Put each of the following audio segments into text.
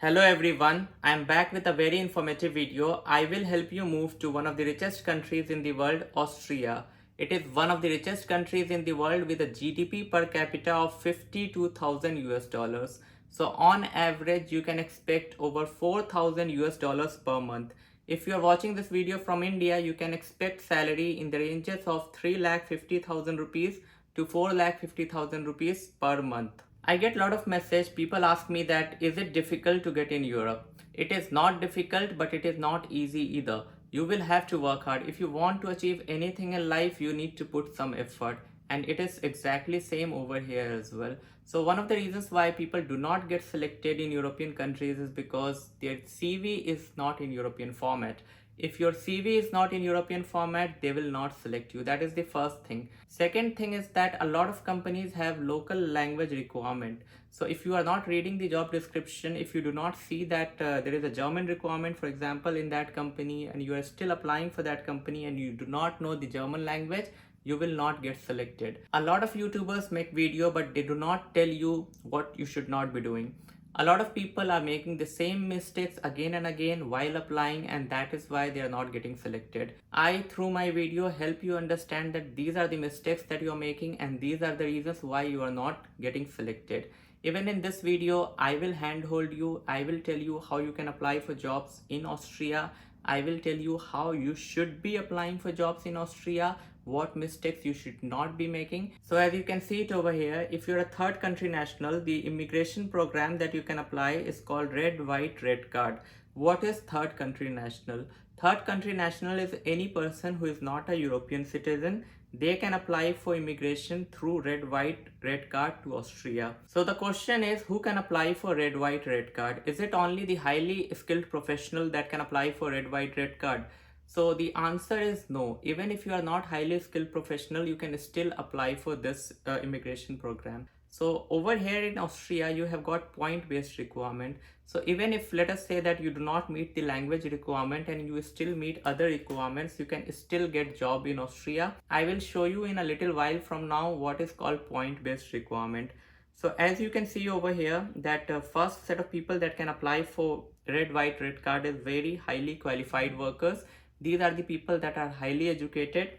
Hello everyone, I am back with a very informative video. I will help you move to one of the richest countries in the world, Austria. It is one of the richest countries in the world with a GDP per capita of 52,000 US dollars. So on average, you can expect over 4,000 US dollars per month. If you are watching this video from India, you can expect salary in the ranges of 3,50,000 rupees to 4,50,000 rupees per month. I get a lot of message. People ask me that is it difficult to get in Europe? It is not difficult, but it is not easy either. You will have to work hard. If you want to achieve anything in life, you need to put some effort. And it is exactly same over here as well. So one of the reasons why people do not get selected in European countries is because their CV is not in European format. If your CV is not in European format, they will not select you. That is the first thing. Second thing is that a lot of companies have local language requirement. So if you are not reading the job description, if you do not see that there is a German requirement, for example, in that company, and you are still applying for that company and you do not know the German language, you will not get selected. A lot of YouTubers make video, but they do not tell you what you should not be doing. A lot of people are making the same mistakes again and again while applying, and that is why they are not getting selected. I, through my video, help you understand that these are the mistakes that you are making and these are the reasons why you are not getting selected. Even in this video, I will handhold you. I will tell you how you can apply for jobs in Austria. I will tell you how you should be applying for jobs in Austria, what mistakes you should not be making. So as you can see it over here, if you're a third country national, the immigration program that you can apply is called Red White Red Card. What is third country national? Third country national is any person who is not a European citizen. They can apply for immigration through Red White Red Card to Austria. So the question is, who can apply for Red White Red Card? Is it only the highly skilled professional that can apply for Red White Red Card? So the answer is no. Even if you are not highly skilled professional, you can still apply for this immigration program. So over here in Austria, you have got point-based requirement. So even if, let us say that you do not meet the language requirement and you still meet other requirements, you can still get job in Austria. I will show you in a little while from now what is called point-based requirement. So as you can see over here, that first set of people that can apply for red, white, red card is very highly qualified workers. These are the people that are highly educated.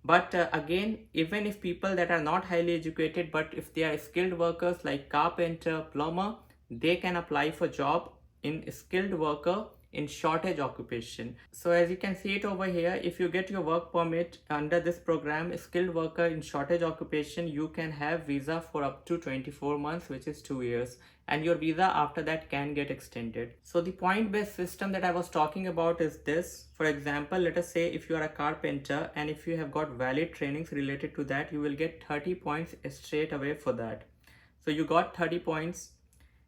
But again, even if people that are not highly educated, but if they are skilled workers like carpenter, plumber, they can apply for job in skilled worker in shortage occupation. So as you can see it over here, if you get your work permit under this program, skilled worker in shortage occupation, you can have visa for up to 24 months, which is 2 years, and your visa after that can get extended. So the point based system that I was talking about is this. For example, let us say if you are a carpenter and if you have got valid trainings related to that, you will get 30 points straight away for that. So you got 30 points,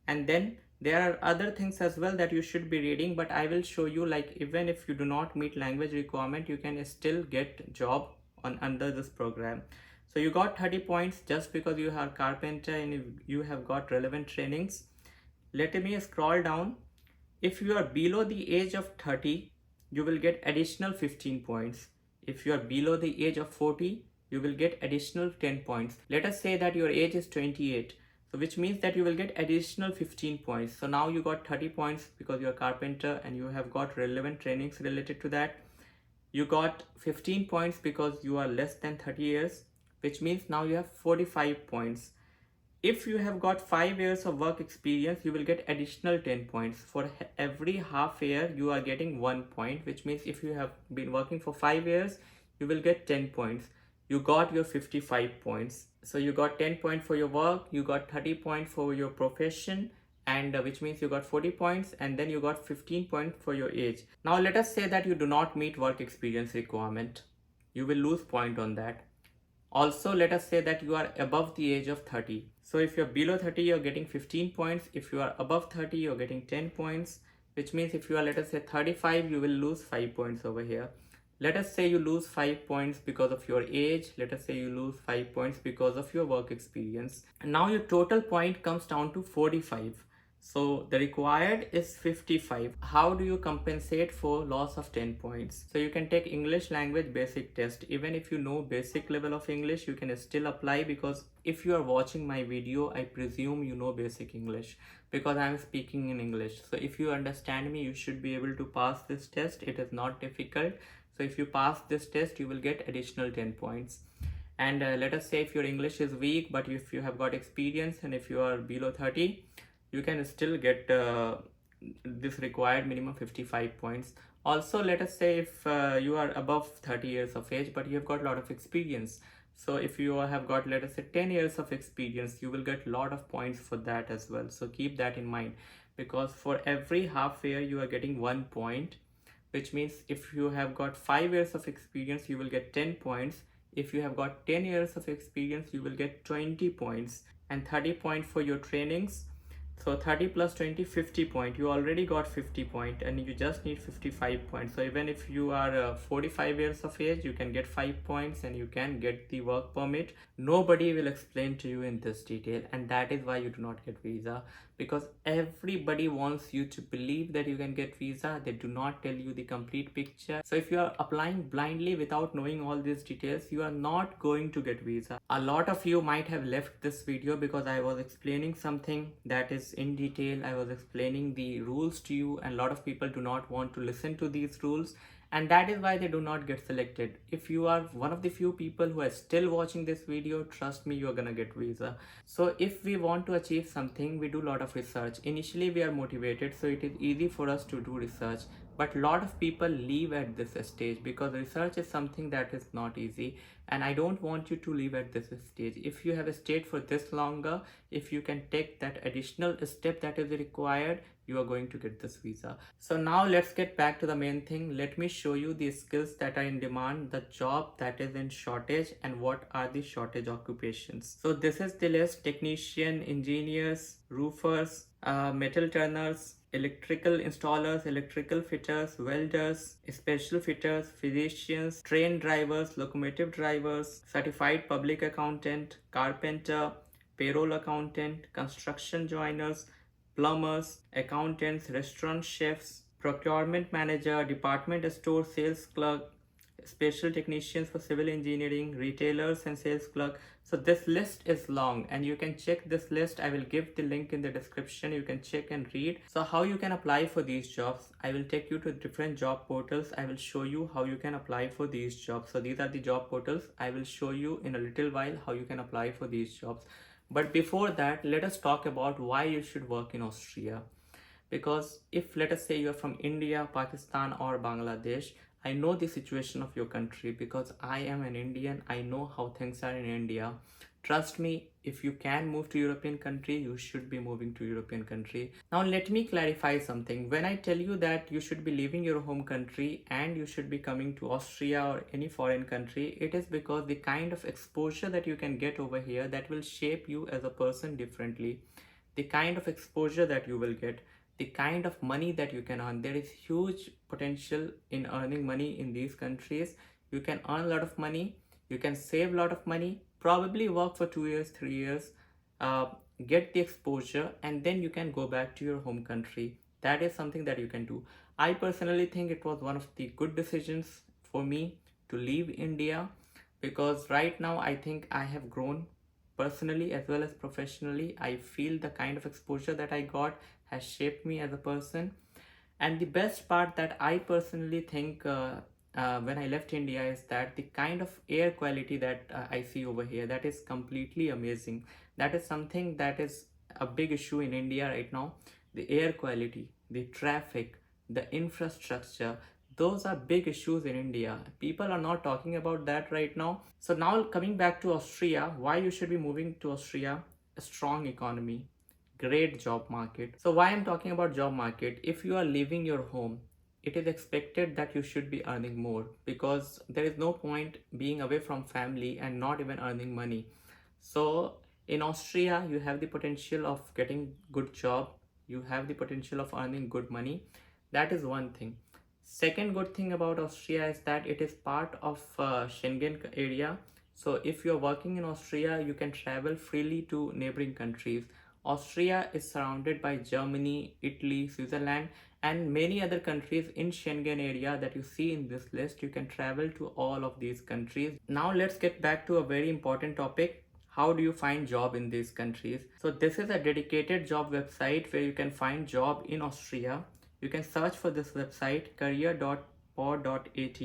and then there are other things as well that you should be reading, but I will show you, like even if you do not meet language requirement, you can still get job on under this program. So you got 30 points just because you are carpenter and you have got relevant trainings. Let me scroll down. If you are below the age of 30, you will get additional 15 points. If you are below the age of 40, you will get additional 10 points. Let us say that your age is 28. So which means that you will get additional 15 points. So now you got 30 points because you're a carpenter and you have got relevant trainings related to that. You got 15 points because you are less than 30 years, which means now you have 45 points. If you have got 5 years of work experience, you will get additional 10 points. For every half year, you are getting 1 point, which means if you have been working for 5 years, you will get 10 points. You got your 55 points. So you got 10 points for your work, you got 30 points for your profession, and which means you got 40 points, and then you got 15 points for your age. Now let us say that you do not meet work experience requirement. You will lose point on that. Also, let us say that you are above the age of 30. So if you're below 30, you're getting 15 points. If you are above 30, you're getting 10 points, which means if you are, let us say 35, you will lose 5 points over here. Let us say you lose 5 points because of your age. Let us say you lose 5 points because of your work experience. And now your total point comes down to 45. So the required is 55. How do you compensate for loss of 10 points? So you can take English language basic test. Even if you know basic level of English, you can still apply, because if you are watching my video, I presume you know basic English because I am speaking in English. So if you understand me, you should be able to pass this test. It is not difficult. So if you pass this test, you will get additional 10 points. And let us say if your English is weak, but if you have got experience and if you are below 30, you can still get this required minimum 55 points. Also, let us say if you are above 30 years of age but you have got a lot of experience, so if you have got, let us say, 10 years of experience, you will get a lot of points for that as well. So keep that in mind, because for every half year you are getting 1 point, which means if you have got 5 years of experience, you will get 10 points. If you have got 10 years of experience, you will get 20 points, and 30 points for your trainings. So 30 plus 20, 50 point. You already got 50 point and you just need 55 points. So even if you are 45 years of age, you can get 5 points and you can get the work permit. Nobody will explain to you in this detail, and that is why you do not get visa, because everybody wants you to believe that you can get visa. They do not tell you the complete picture. So if you are applying blindly without knowing all these details, you are not going to get visa. A lot of you might have left this video because I was explaining something that is in detail. I was explaining the rules to you, and a lot of people do not want to listen to these rules, and that is why they do not get selected. If you are one of the few people who are still watching this video, trust me, you're gonna get visa. So if we want to achieve something, we do a lot of research. Initially we are motivated, so it is easy for us to do research, but a lot of people leave at this stage because research is something that is not easy, and I don't want you to leave at this stage. If you have stayed for this longer, if you can take that additional step that is required, you are going to get this visa. So now let's get back to the main thing. Let me show you the skills that are in demand, the job that is in shortage, and what are the shortage occupations. So this is the list: technician, engineers, roofers, metal turners, electrical installers, electrical fitters, welders, special fitters, physicians, train drivers, locomotive drivers, certified public accountant, carpenter, payroll accountant, construction joiners, plumbers, accountants, restaurant chefs, procurement manager, department store sales clerk, special technicians for civil engineering, retailers and sales clerk. So this list is long and you can check this list. I will give the link in the description. You can check and read. So how you can apply for these jobs, I will take you to different job portals. I will show you how you can apply for these jobs. So these are the job portals. I will show you in a little while how you can apply for these jobs. But before that, let us talk about why you should work in Austria. Because if, let us say, you're from India, Pakistan or Bangladesh, I know the situation of your country because I am an Indian. I know how things are in India. Trust me, if you can move to European country, you should be moving to European country. Now let me clarify something. When I tell you that you should be leaving your home country and you should be coming to Austria or any foreign country, it is because the kind of exposure that you can get over here, that will shape you as a person differently. The kind of exposure that you will get, the kind of money that you can earn. There is huge potential in earning money in these countries. You can earn a lot of money, you can save a lot of money, probably work for 2 years, 3 years, get the exposure, and then you can go back to your home country. That is something that you can do. I personally think it was one of the good decisions for me to leave India, because right now I think I have grown personally as well as professionally. I feel the kind of exposure that I got has shaped me as a person. And the best part that I personally think when I left India is that the kind of air quality that I see over here, that is completely amazing. That is something that is a big issue in India right now. The air quality, the traffic, the infrastructure, those are big issues in India. People are not talking about that right now. So now coming back to Austria, why you should be moving to Austria? A strong economy, great job market. So why I'm talking about job market? If you are leaving your home, it is expected that you should be earning more, because there is no point being away from family and not even earning money. So in Austria, you have the potential of getting good job. You have the potential of earning good money. That is one thing. Second good thing about Austria is that it is part of Schengen area. So if you're working in Austria, you can travel freely to neighboring countries. Austria is surrounded by Germany, Italy, Switzerland, and many other countries in Schengen area that you see in this list. You can travel to all of these countries. Now let's get back to a very important topic. How do you find job in these countries? So this is a dedicated job website where you can find job in Austria. You can search for this website career.pod.at,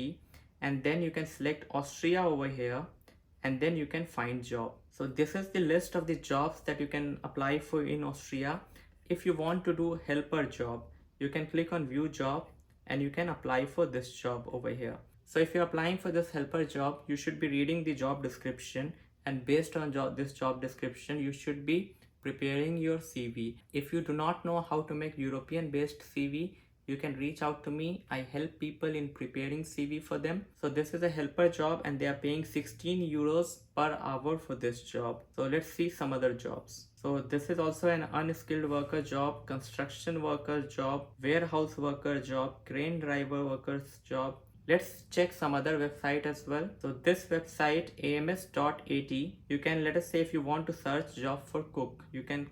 and then you can select Austria over here, and then you can find job. So this is the list of the jobs that you can apply for in Austria. If you want to do helper job, you can click on view job and you can apply for this job over here. So if you're applying for this helper job, you should be reading the job description, and based on this job description, you should be preparing your CV. If you do not know how to make European based CV, you can reach out to me. I help people in preparing CV for them. So this is a helper job and they are paying 16 euros per hour for this job. So let's see some other jobs. So this is also an unskilled worker job, construction worker job, warehouse worker job, crane driver workers job. Let's check some other website as well. So this website ams.at, you can, let us say if you want to search job for cook, you can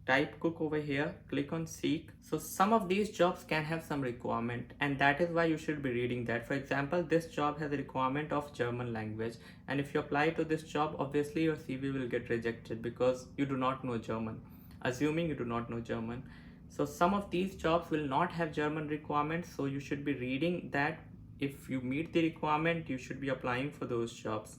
type cook over here, click on seek. So some of these jobs can have some requirement, and that is why you should be reading that. For example, this job has a requirement of German language, and if you apply to this job, obviously your CV will get rejected because you do not know German, assuming you do not know German. So some of these jobs will not have German requirements, so you should be reading that. If you meet the requirement, you should be applying for those jobs.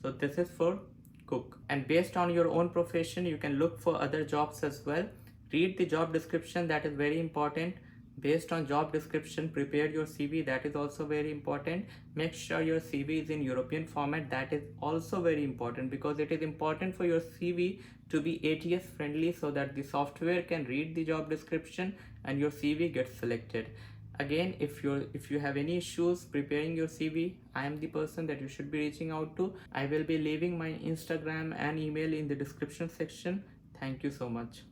So this is for cook, and based on your own profession, you can look for other jobs as well. Read the job description, that is very important. Based on job description, prepare your CV, that is also very important. Make sure your CV is in European format, that is also very important, because it is important for your CV to be ATS friendly so that the software can read the job description and your CV gets selected. Again, if you have any issues preparing your CV, I am the person that you should be reaching out to. I will be leaving my Instagram and email in the description section. Thank you so much.